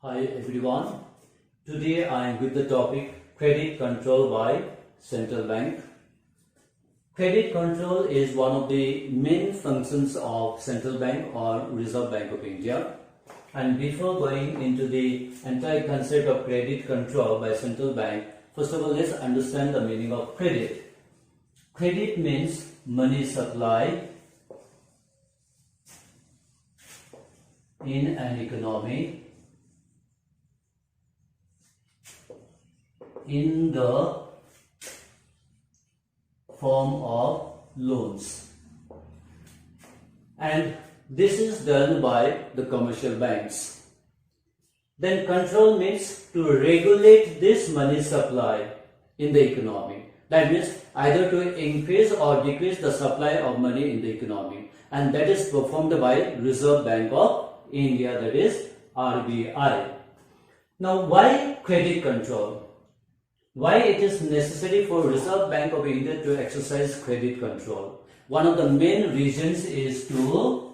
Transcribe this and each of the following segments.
Hi everyone. Today I am with the topic credit control by central bank. Credit control is one of the main functions of central bank or Reserve Bank of India. And before going into the entire concept of credit control by central bank, first of all let's understand the meaning of credit. Credit means money supply in an economy in the form of loans, and this is done by the commercial banks. Then control means to regulate this money supply in the economy. That means either to increase or decrease the supply of money in the economy, and that is performed by Reserve Bank of India, that is RBI. Now why credit control? Why it is necessary for Reserve Bank of India to exercise credit control? One of the main reasons is to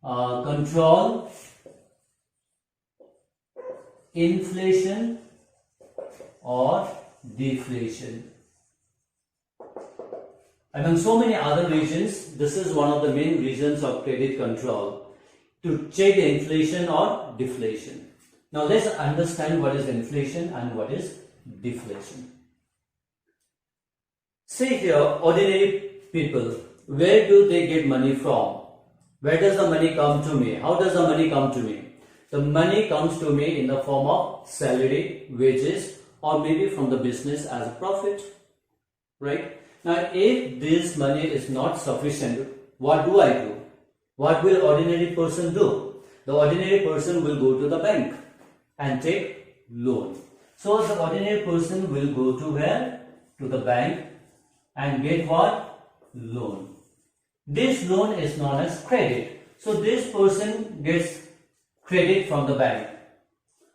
control inflation or deflation. Among so many other reasons, this is one of the main reasons of credit control, to check the inflation or deflation. Now let's understand what is inflation and what is deflation. See here, ordinary people, where do they get money from? Where does the money come to me? How does the money come to me? The money comes to me in the form of salary, wages, or maybe from the business as a profit, right? Now if this money is not sufficient, what do I do? What will ordinary person do? The ordinary person will go to the bank and take loan. So the ordinary person will go to where? To the bank and get what? Loan. This loan is known as credit. So this person gets credit from the bank.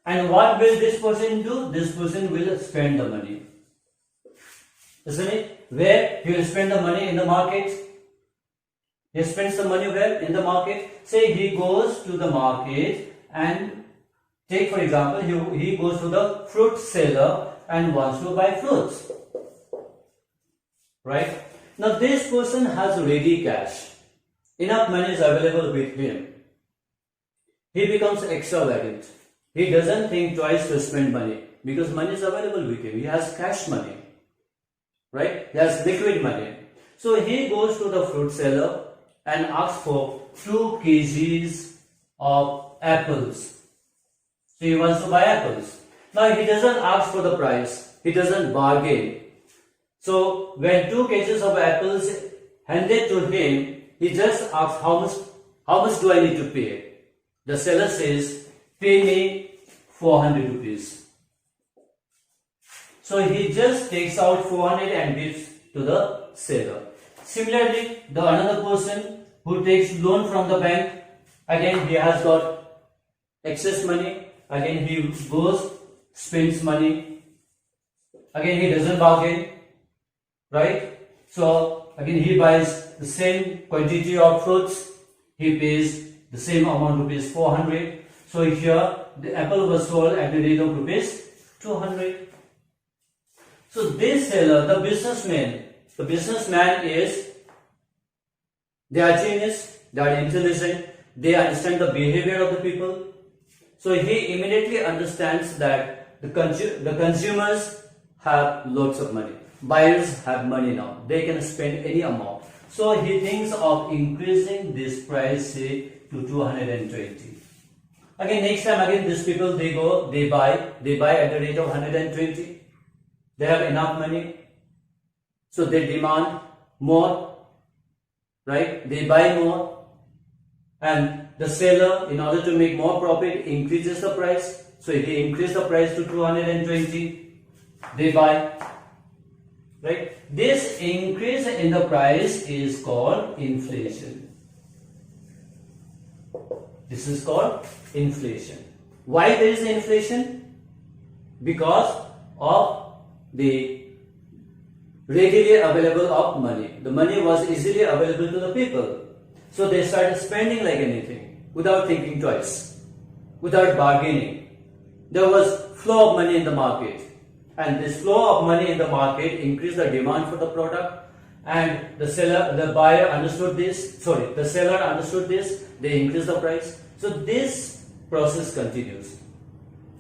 And what will this person do? This person will spend the money. Isn't it? Where? He will spend the money in the market. He spends the money where? In the market. Say he goes to the market and take for example, he goes to the fruit seller and wants to buy fruits, right? Now this person has ready cash, enough money is available with him. He becomes extravagant. He doesn't think twice to spend money because money is available with him. He has cash money, right? He has liquid money. So he goes to the fruit seller and asks for 2 kgs of apples. So he wants to buy apples. Now he doesn't ask for the price. He doesn't bargain. So when 2 kgs of apples handed to him, he just asks how much do I need to pay? The seller says, pay me 400 rupees. So he just takes out 400 and gives to the seller. Similarly, the another person who takes loan from the bank, again he has got excess money. Again he goes, spends money. Again he doesn't bargain, right? So again he buys the same quantity of fruits. He pays the same amount, rupees 400. So here the apple was sold at the rate of rupees 200. So this seller, the businessman is, they are genius, they are intelligent, they understand the behavior of the people. So he immediately understands that the consumers have lots of money. Buyers have money now. They can spend any amount. So he thinks of increasing this price, say, to 220. Again, next time, again, these people, they buy at the rate of 120. They have enough money. So they demand more, right? They buy more. And the seller, in order to make more profit, increases the price. So he increases the price to 220. They buy. Right? This increase in the price is called inflation. This is called inflation. Why there is inflation? Because of the readily available of money. The money was easily available to the people. So they started spending like anything without thinking twice, without bargaining. there was flow of money in the market, and this flow of money in the market increased the demand for the product, and the seller understood this, they increased the price. So this process continues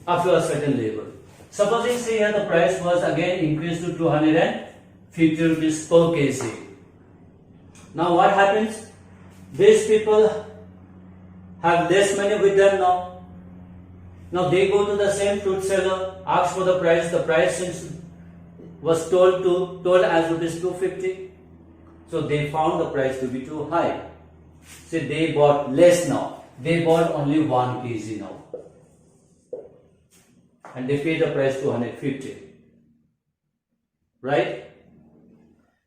up to a certain level. Supposing say here the price was again increased to 250 rupees per kg. Now what happens? These people have less money with them now. Now they go to the same fruit seller, ask for the price. The price was told as rupees 250. So they found the price to be too high. So they bought less now. They bought only 1 kg now. And they paid the price 250. Right?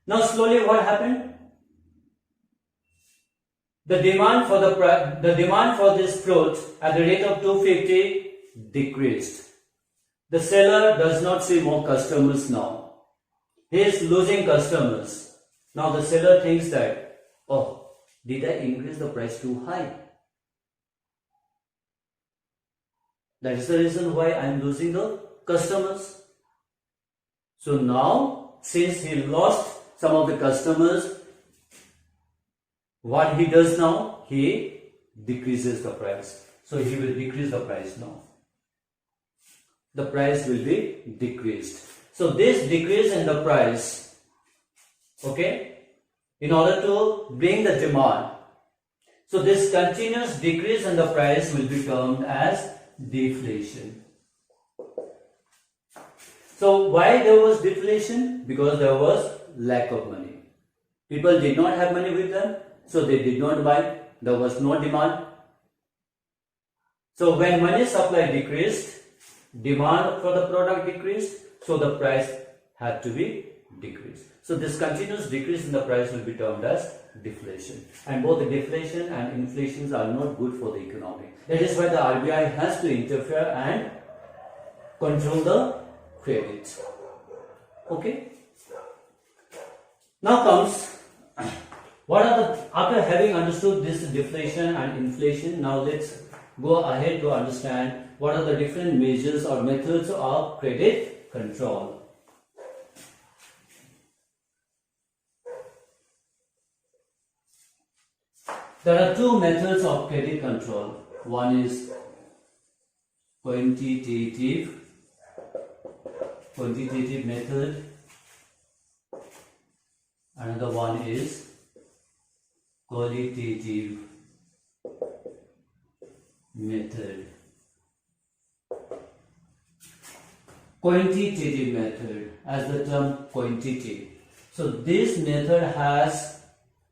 Now slowly what happened? The demand for this fruit at the rate of 250 decreased. The seller does not see more customers now. He is losing customers. Now the seller thinks that, oh, did I increase the price too high? That is the reason why I am losing the customers. So now, since he lost some of the customers, what he does now? He decreases the price. So he will decrease the price now. The price will be decreased. So this decrease in the price, okay, in order to bring the demand. So this continuous decrease in the price will be termed as deflation. So why there was deflation? Because there was lack of money. People did not have money with them, so they did not buy. There was no demand. So when money supply decreased, demand for the product decreased, so the price had to be decreased. So this continuous decrease in the price will be termed as deflation. And both the deflation and inflation are not good for the economy. That is why the RBI has to interfere and control the credit. Okay. Now comes, after having understood this deflation and inflation, now let's go ahead to understand what are the different measures or methods of credit control. There are two methods of credit control. One is quantitative method. Another one is qualitative method. Quantitative method, as the term quantity. So this method has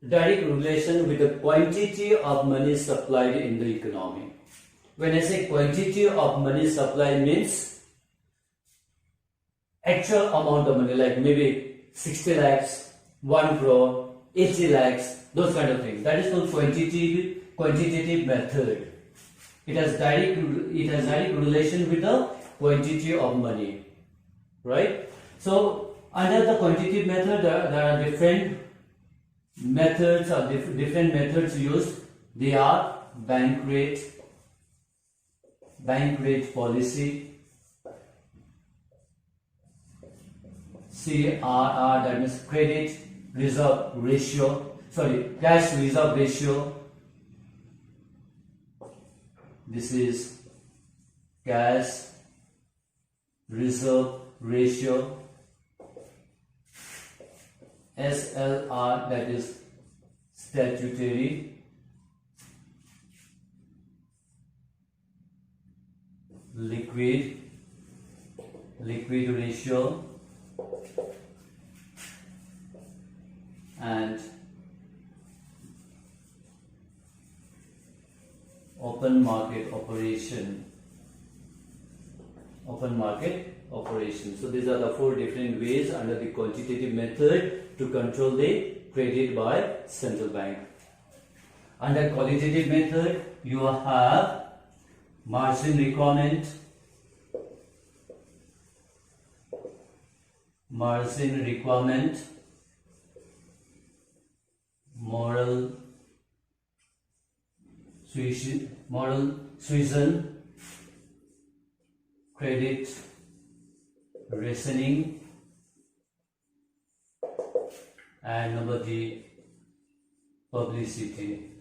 direct relation with the quantity of money supplied in the economy. When I say quantity of money supplied, means actual amount of money, like maybe 60 lakhs, 1 crore, 80 lakhs, those kind of things. That is called quantitative method. It has direct relation with the quantity of money, right? So under the quantitative method, there are different methods or different methods used. They are bank rate policy, CRR, that means cash reserve ratio. This is cash reserve ratio. SLR, that is statutory liquid ratio, and open market operation. So these are the 4 different ways under the quantitative method to control the credit by central bank. Under qualitative method, you have margin requirement, moral suasion, credit rationing, and number D, publicity.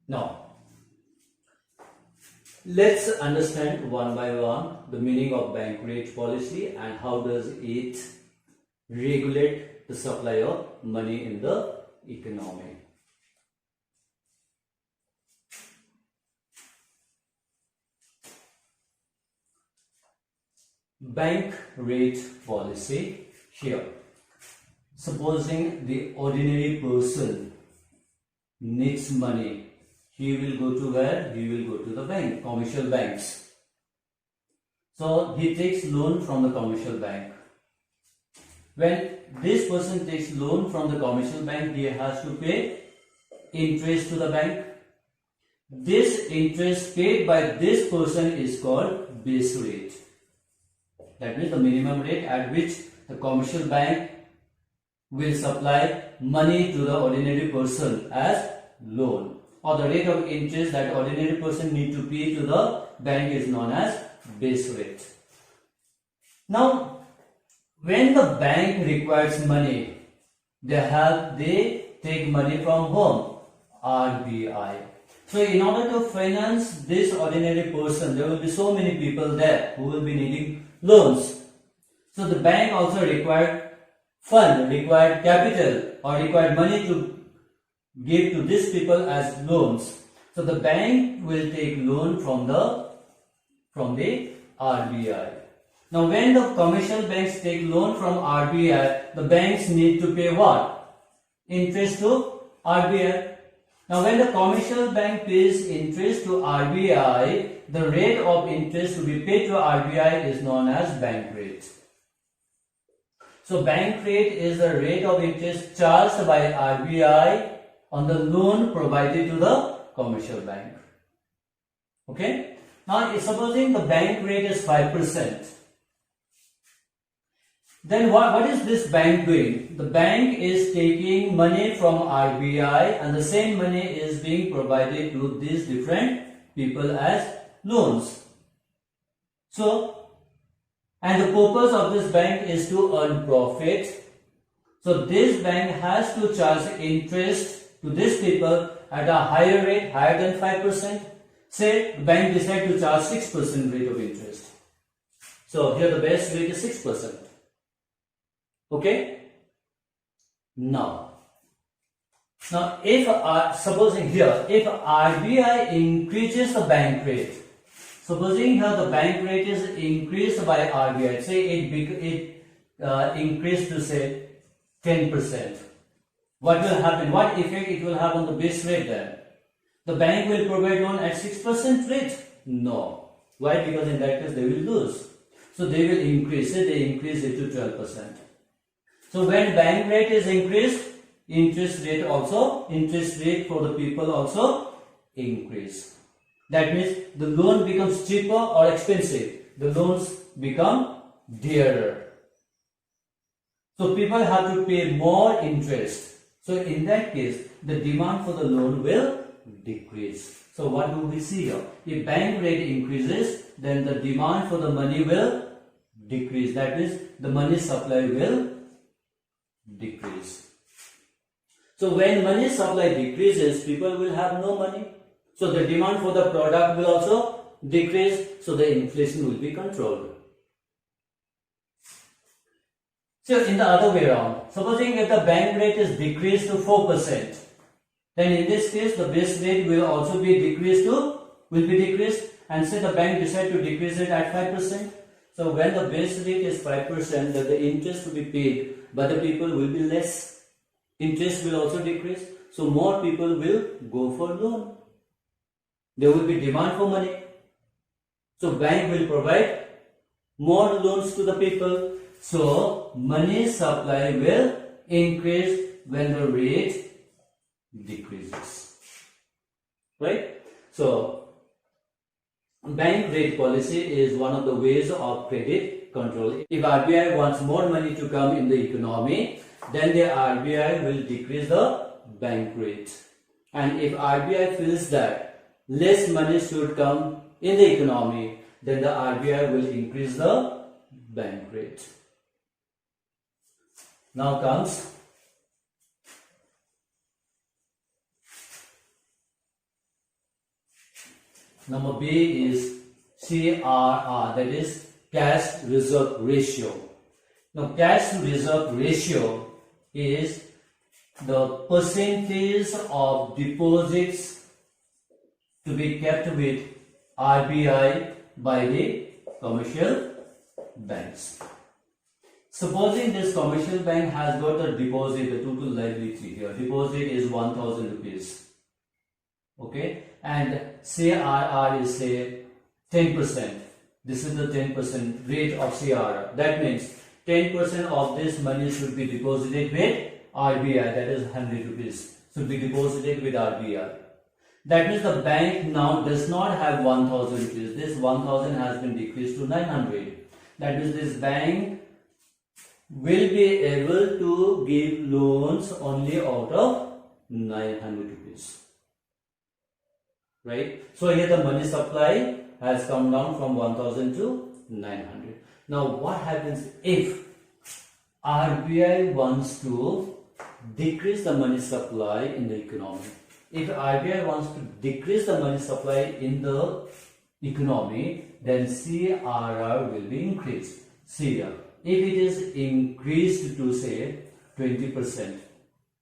Now, let's understand one by one the meaning of bank rate policy and how does it regulate the supply of money in the economy. Bank rate policy here. Supposing the ordinary person needs money, he will go to where? He will go to the bank, commercial banks. So he takes loan from the commercial bank. When this person takes loan from the commercial bank, he has to pay interest to the bank. This interest paid by this person is called base rate. That means the minimum rate at which the commercial bank will supply money to the ordinary person as loan, or the rate of interest that ordinary person need to pay to the bank is known as base rate. Now, when the bank requires money, they take money from whom? RBI. So in order to finance this ordinary person, there will be so many people there who will be needing loans. So the bank also required capital or required money to give to these people as loans. So the bank will take loan from the RBI. Now when the commercial banks take loan from RBI, the banks need to pay what? Interest to RBI. Now when the commercial bank pays interest to RBI, the rate of interest to be paid to RBI is known as bank rate. So bank rate is the rate of interest charged by RBI on the loan provided to the commercial bank. Okay? Now supposing the bank rate is 5%. Then what is this bank doing? The bank is taking money from RBI and the same money is being provided to these different people as loans. So, and the purpose of this bank is to earn profit. So this bank has to charge interest to these people at a higher rate, higher than 5%. Say the bank decides to charge 6% rate of interest. So here the base rate is 6%. Okay? Now if supposing here, if RBI increases the bank rate, supposing here the bank rate is increased by RBI, say it increased to say 10%. What will happen? What effect it will have on the base rate then? The bank will provide loan at 6% rate? No. Why? Because in that case they will lose. So they will increase it, they increase it to 12%. So when bank rate is increased, interest rate for the people also increase. That means the loan becomes cheaper or expensive. The loans become dearer. So people have to pay more interest. So in that case, the demand for the loan will decrease. So what do we see here? If bank rate increases, then the demand for the money will decrease. That means the money supply will decrease. So when money supply decreases, people will have no money. So the demand for the product will also decrease. So the inflation will be controlled. So in the other way around, supposing if the bank rate is decreased to 4%, then in this case the base rate will also be decreased and say the bank decide to decrease it at 5%. So when the base rate is 5%, then the interest to be paid by the people will be less. Interest will also decrease. So more people will go for loan. There will be demand for money. So bank will provide more loans to the people. So money supply will increase when the rate decreases. Right? So bank rate policy is one of the ways of credit control. If RBI wants more money to come in the economy, then the RBI will decrease the bank rate. And if RBI feels that less money should come in the economy, then the RBI will increase the bank rate. Now comes number B is CRR, that is cash reserve ratio. Now cash reserve ratio is the percentage of deposits to be kept with RBI by the commercial banks. Supposing this commercial bank has got the deposit, the total liability here, deposit is 1000 rupees, okay, and CRR is say 10%. This is the 10% rate of CRR. That means 10% of this money should be deposited with RBI, that is 100 rupees should be deposited with RBI. That means the bank now does not have 1000 rupees. This 1000 has been decreased to 900. That means this bank will be able to give loans only out of 900 rupees. Right? So here the money supply has come down from 1000 to 900. Now what happens if RBI wants to decrease the money supply in the economy? If RBI wants to decrease the money supply in the economy, then CRR will be increased. See here, if it is increased to say 20%,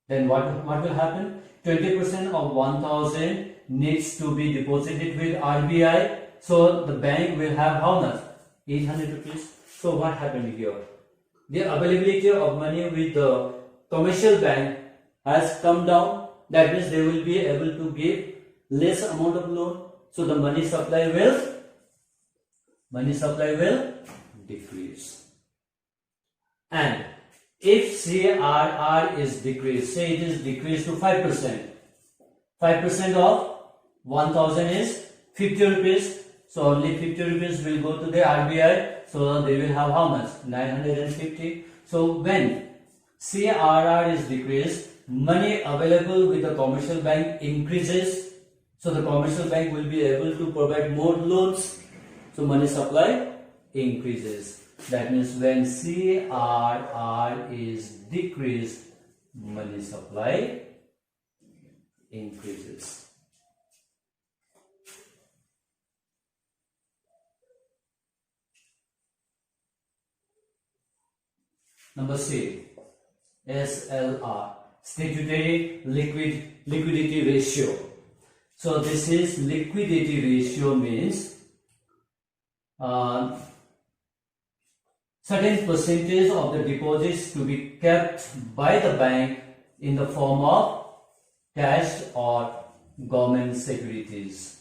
then what will happen? 20% of 1000 needs to be deposited with RBI. So the bank will have how much? 800 rupees. So what happened here? The availability of money with the commercial bank has come down. That means they will be able to give less amount of loan. So the money supply will decrease. And if CRR is decreased, say it is decreased to 5%. 5% of 1000 is 50 rupees. So only 50 rupees will go to the RBI. So they will have how much? 950. So when CRR is decreased, money available with the commercial bank increases. So the commercial bank will be able to provide more loans. So money supply increases. That means when CRR is decreased, money supply increases. Number C, SLR, statutory liquidity ratio. So this is liquidity ratio means certain percentage of the deposits to be kept by the bank in the form of cash or government securities.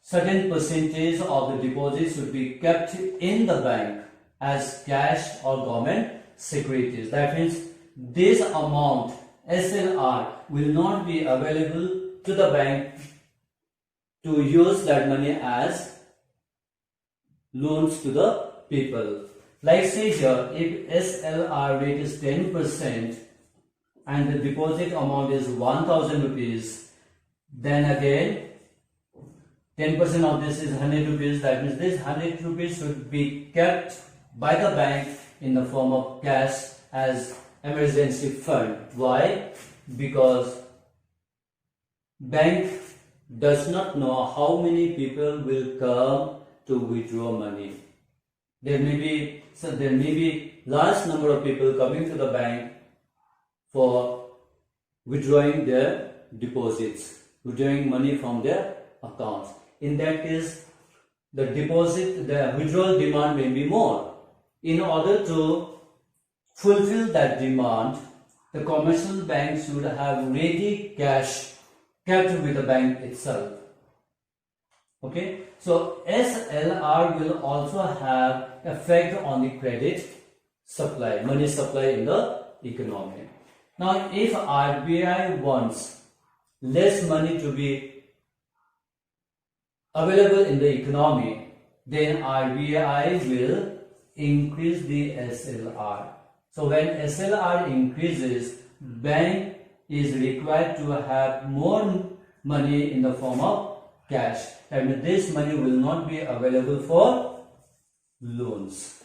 Certain percentage of the deposits should be kept in the bank as cash or government securities. That means this amount SLR will not be available to the bank to use that money as loans to the people. Like say here, if SLR rate is 10% and the deposit amount is 1000 rupees, then again 10% of this is 100 rupees. That means this 100 rupees should be kept by the bank in the form of cash as emergency fund. Why? Because bank does not know how many people will come to withdraw money. There may be large number of people coming to the bank for withdrawing their deposits, withdrawing money from their accounts. In that case, the withdrawal demand may be more. In order to fulfill that demand, the commercial bank should have ready cash kept with the bank itself. Okay, so SLR will also have effect on the credit supply, money supply in the economy. Now, if RBI wants less money to be available in the economy, then RBI will increase the SLR. So when SLR increases, bank is required to have more money in the form of cash. That means this money will not be available for loans.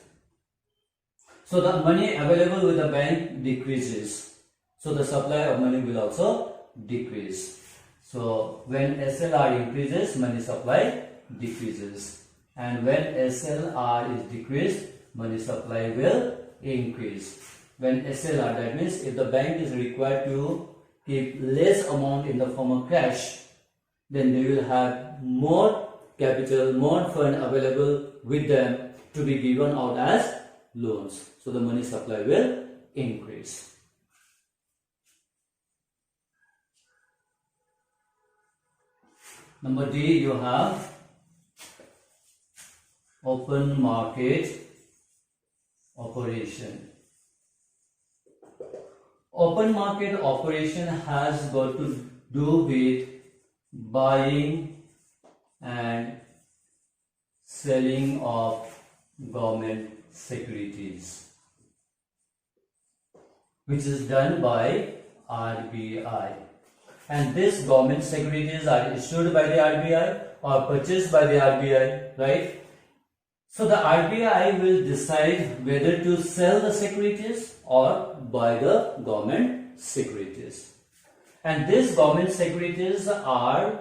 So the money available with the bank decreases. So the supply of money will also decrease. So when SLR increases, money supply decreases. And when SLR is decreased, money supply will increase. When SLR, that means if the bank is required to keep less amount in the form of cash, then they will have more capital, more fund available with them to be given out as loans. So the money supply will increase. Number D, you have open market operation. Open market operation has got to do with buying and selling of government securities, which is done by RBI. And these government securities are issued by the RBI or purchased by the RBI, right? So the RBI will decide whether to sell the securities or buy the government securities. And these government securities are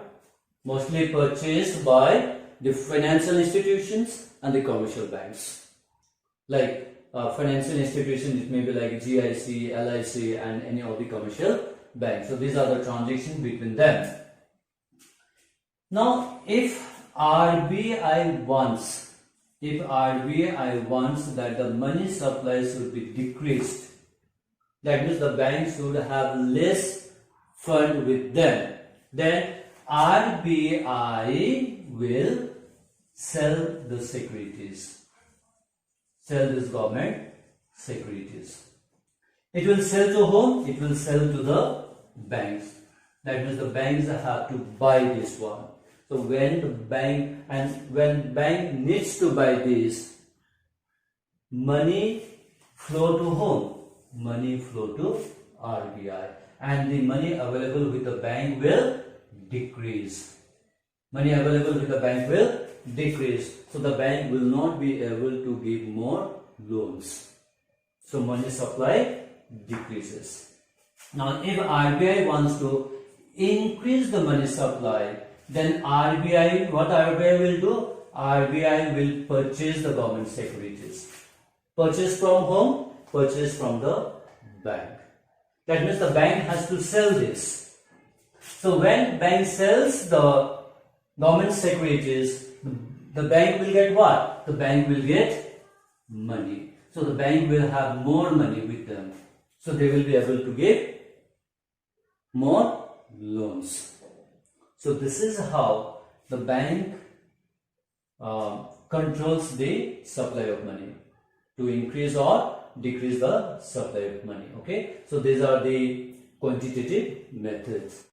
mostly purchased by the financial institutions and the commercial banks. Like financial institutions, it may be like GIC, LIC and any of the commercial banks. So these are the transactions between them. Now if RBI wants that the money supply should be decreased, that means the banks should have less fund with them, then RBI will sell the securities, sell this government securities. It will sell to whom? It will sell to the banks. That means the banks have to buy this one. So when the bank needs to buy this, money flow to whom? Money flow to RBI, and the money available with the bank will decrease. Money available with the bank will decrease. So the bank will not be able to give more loans. So money supply decreases. Now if RBI wants to increase the money supply, then RBI, what RBI will do? RBI will purchase the government securities. Purchase from whom? Purchase from the bank. That means the bank has to sell this. So when bank sells the government securities, the bank will get what? The bank will get money. So the bank will have more money with them. So they will be able to give more loans. So this is how the bank controls the supply of money to increase or decrease the supply of money. Okay, so these are the quantitative methods.